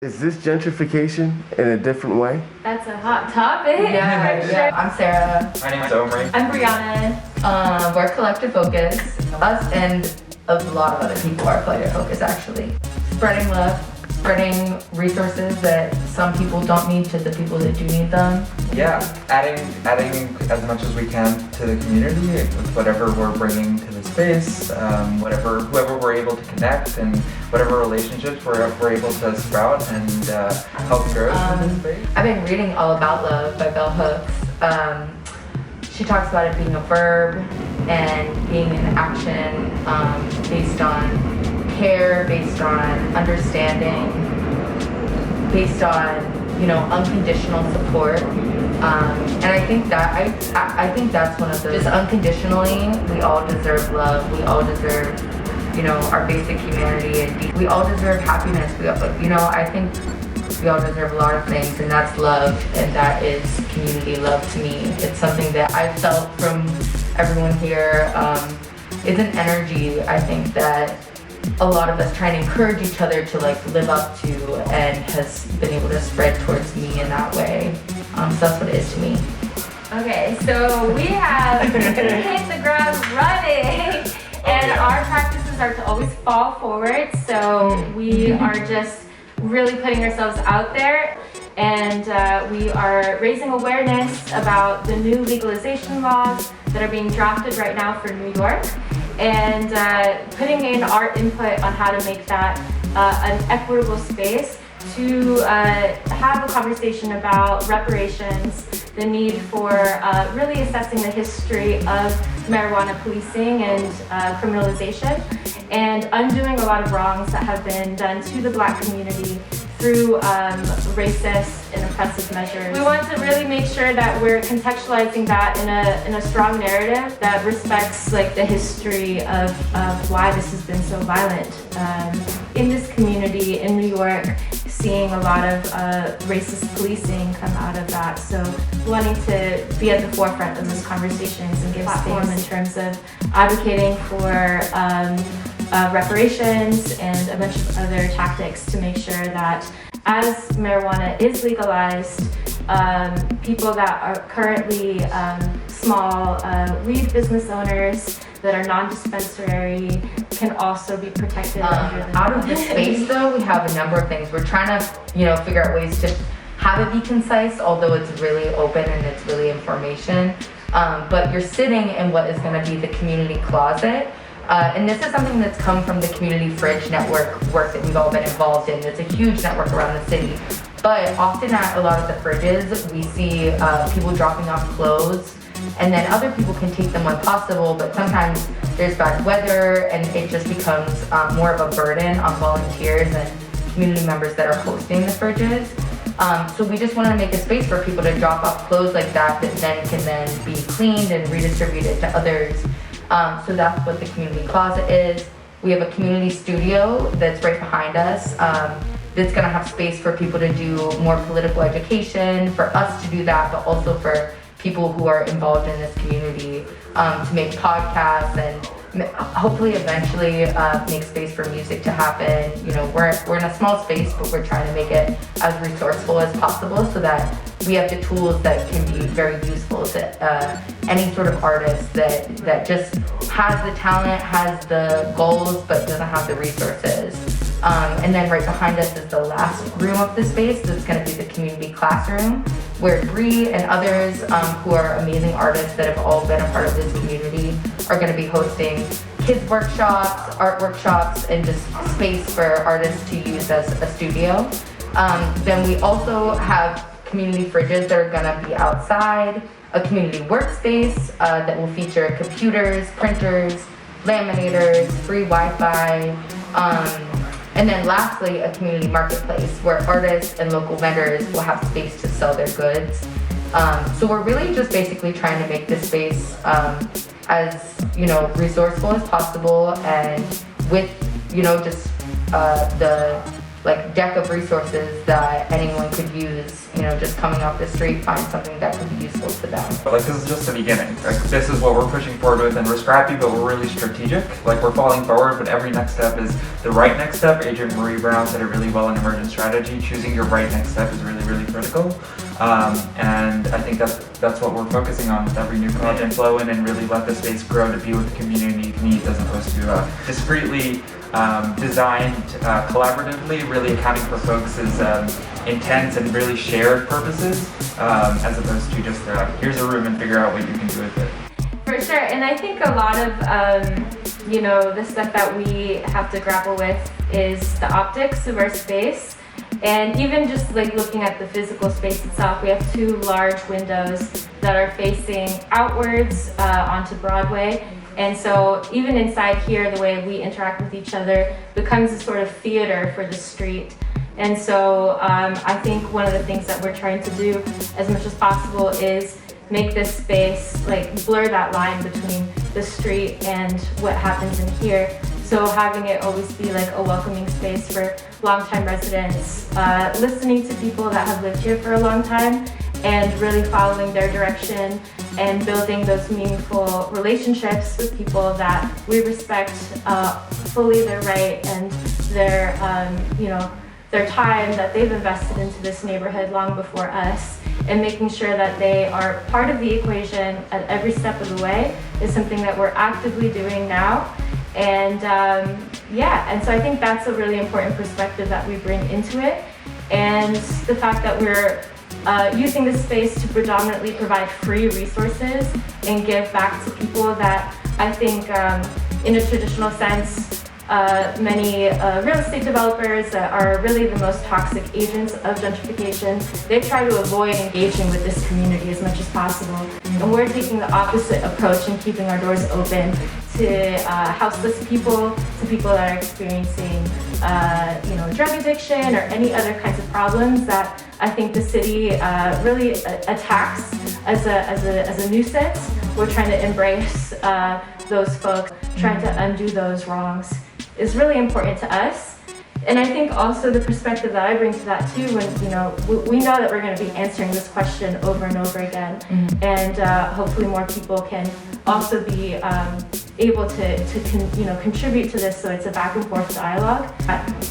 Is this gentrification in a different way? That's a hot topic. Yeah, sure. yeah. I'm Sarah. My name is Omri. I'm Brianna. We're Collective Focus. Us and a lot of other people are Collective Focus, actually. Spreading love, spreading resources that some people don't need to the people that do need them. Yeah, adding as much as we can to the community with whatever we're bringing to the space, whoever we're able to connect, and whatever relationships we're able to sprout and help grow in this space. I've been reading All About Love by Bell Hooks. She talks about it being a verb and being an action based on care, based on understanding, based on unconditional support. And I think that I think that's one of those. Just unconditionally, we all deserve love. We all deserve, our basic humanity, and we all deserve happiness. I think we all deserve a lot of things, and that's love, and that is community love to me. It's something that I've felt from everyone here. It's an energy, I think, that a lot of us try to encourage each other to live up to, and has been able to spread towards me in that way. So that's what it is to me. Okay, so we have hit the ground running, and our practices are to always fall forward. So we are just really putting ourselves out there, and we are raising awareness about the new legalization laws that are being drafted right now for New York, and putting in our input on how to make that an equitable space to have a conversation about reparations, the need for really assessing the history of marijuana policing and criminalization, and undoing a lot of wrongs that have been done to the Black community through racist and oppressive measures. We want to really make sure that we're contextualizing that in a strong narrative that respects the history of why this has been so violent in this community in New York, seeing a lot of racist policing come out of that. So wanting to be at the forefront of those conversations and give platform in terms of advocating for reparations and a bunch of other tactics to make sure that as marijuana is legalized, people that are currently small weed business owners that are non-dispensary can also be protected under the out of the space though, we have a number of things. We're trying to figure out ways to have it be concise, although it's really open and it's really information. But you're sitting in what is going to be the community closet. And this is something that's come from the Community Fridge Network work that we've all been involved in. It's a huge network around the city. But often at a lot of the fridges, we see people dropping off clothes, and then other people can take them when possible, but sometimes there's bad weather, and it just becomes more of a burden on volunteers and community members that are hosting the fridges. So we just want to make a space for people to drop off clothes like that then can then be cleaned and redistributed to others. So that's what the community closet is. We have a community studio that's right behind us that's going to have space for people to do more political education, for us to do that, but also for people who are involved in this community to make podcasts and hopefully eventually make space for music to happen. We're in a small space, but we're trying to make it as resourceful as possible so that we have the tools that can be very useful to any sort of artist that just has the talent, has the goals, but doesn't have the resources. And then right behind us is the last room of the space that's going to be the community classroom, where Bree and others who are amazing artists that have all been a part of this community are going to be hosting kids workshops, art workshops, and just space for artists to use as a studio. Then we also have community fridges that are going to be outside, a community workspace that will feature computers, printers, laminators, free Wi-Fi, and then lastly, a community marketplace where artists and local vendors will have space to sell their goods. So we're really just basically trying to make this space as resourceful as possible, and with just the like deck of resources that anyone could use, you know, just coming off the street, find something that could be useful to them. But like, this is just the beginning. Like, this is what we're pushing forward with, and we're scrappy, but we're really strategic. Like, we're falling forward, but every next step is the right next step. Agent Marie Brown said it really well in Emergent Strategy. Choosing your right next step is really, really critical. And I think that's what we're focusing on with every new project. Flow in and really let the space grow to be what the community needs, as opposed to discreetly designed collaboratively, really accounting for folks' intents and really shared purposes, as opposed to just here's a room and figure out what you can do with it. For sure, and I think a lot of you know, the stuff that we have to grapple with is the optics of our space. And even just like looking at the physical space itself, we have 2 large windows that are facing outwards onto Broadway. And so even inside here, the way we interact with each other becomes a sort of theater for the street. And so I think one of the things that we're trying to do as much as possible is make this space, like, blur that line between the street and what happens in here. So having it always be like a welcoming space for longtime residents, listening to people that have lived here for a long time and really following their direction and building those meaningful relationships with people that we respect fully their right and their, you know, their time that they've invested into this neighborhood long before us, and making sure that they are part of the equation at every step of the way is something that we're actively doing now. And yeah, and so I think that's a really important perspective that we bring into it. And the fact that we're using this space to predominantly provide free resources and give back to people that I think in a traditional sense, many real estate developers are really the most toxic agents of gentrification. They try to avoid engaging with this community as much as possible. And we're taking the opposite approach and keeping our doors open to houseless people, to people that are experiencing you know, drug addiction or any other kinds of problems that I think the city really attacks as a nuisance. We're trying to embrace those folks, trying to undo those wrongs is really important to us. And I think also the perspective that I bring to that too, when, you know, we know that we're going to be answering this question over and over again, and hopefully more people can also be able to you know, contribute to this, so it's a back and forth dialogue.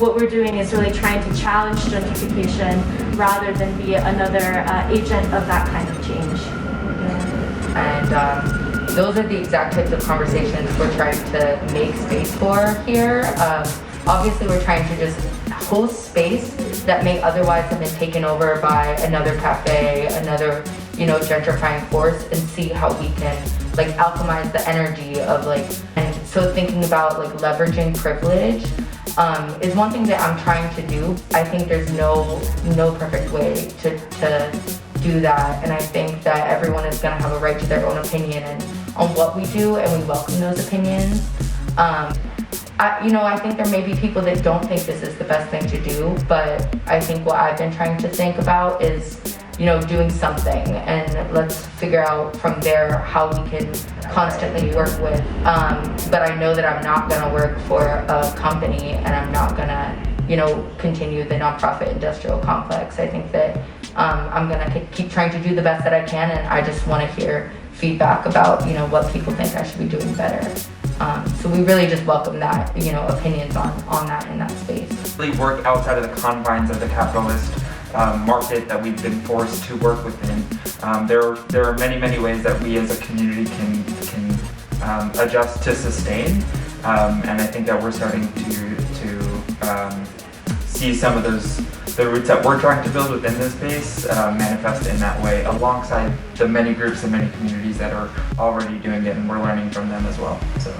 What we're doing is really trying to challenge gentrification rather than be another agent of that kind of change. And those are the exact types of conversations we're trying to make space for here. Obviously, we're trying to just host space that may otherwise have been taken over by another cafe, another, you know, gentrifying force, and see how we can like alchemize the energy of like, and so thinking about like leveraging privilege is one thing that I'm trying to do. I think there's no perfect way to do that, and I think that everyone is going to have a right to their own opinion and on what we do, and we welcome those opinions. I think there may be people that don't think this is the best thing to do, but I think what I've been trying to think about is, you know, doing something, and let's figure out from there how we can constantly work with. But I know that I'm not gonna work for a company, and I'm not gonna, you know, continue the nonprofit industrial complex. I think that I'm gonna keep trying to do the best that I can, and I just wanna hear feedback about, you know, what people think I should be doing better. So we really just welcome that, you know, opinions on that in that space. Really work outside of the confines of the capitalist market that we've been forced to work within. There are many ways that we as a community can adjust to sustain, and I think that we're starting to see some of the roots that we're trying to build within this space manifest in that way, alongside the many groups and many communities that are already doing it, and we're learning from them as well. So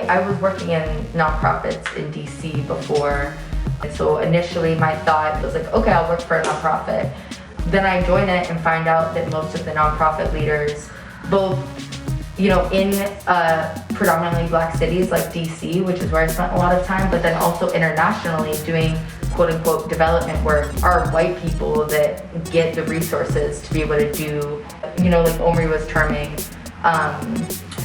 I was working in nonprofits in DC before, and so initially my thought was like, okay, I'll work for a nonprofit. Then I join it and find out that most of the nonprofit leaders, both, you know, in predominantly Black cities like DC, which is where I spent a lot of time, but then also internationally doing quote unquote development work, are white people that get the resources to be able to do, you know, like Omri was terming,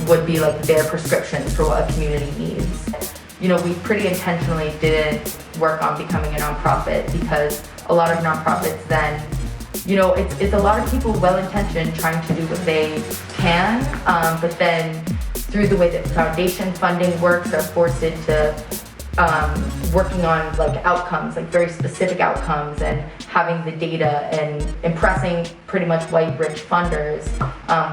would be like their prescription for what a community needs. we pretty intentionally didn't work on becoming a nonprofit because a lot of nonprofits then, it's a lot of people well-intentioned trying to do what they can, but then through the way that foundation funding works, are forced into working on like outcomes, like very specific outcomes, and having the data and impressing pretty much white rich funders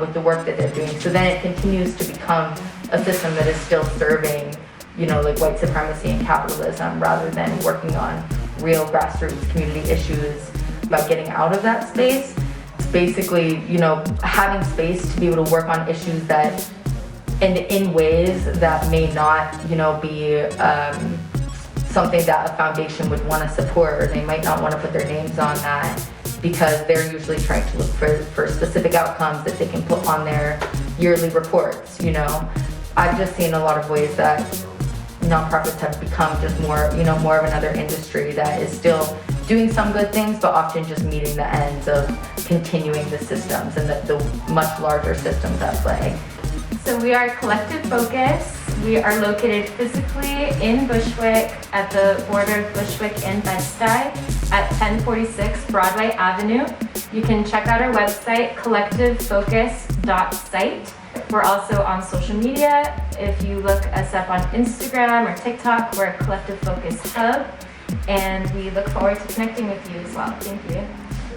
with the work that they're doing. So then it continues to become a system that is still serving, like white supremacy and capitalism, rather than working on real grassroots community issues about getting out of that space. It's basically, having space to be able to work on issues that, and in ways that may not, be something that a foundation would want to support, or they might not want to put their names on that because they're usually trying to look for specific outcomes that they can put on their yearly reports. I've just seen a lot of ways that nonprofits have become just more of another industry that is still doing some good things, but often just meeting the ends of continuing the systems and the much larger systems at play. So we are Collective Focus. We are located physically in Bushwick at the border of Bushwick and Bed-Stuy at 1046 Broadway Avenue. You can check out our website, collectivefocus.site. We're also on social media. If you look us up on Instagram or TikTok, we're Collective Focus Hub. And we look forward to connecting with you as well. Thank you.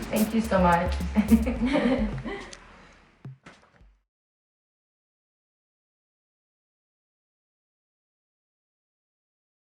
Thank you so much.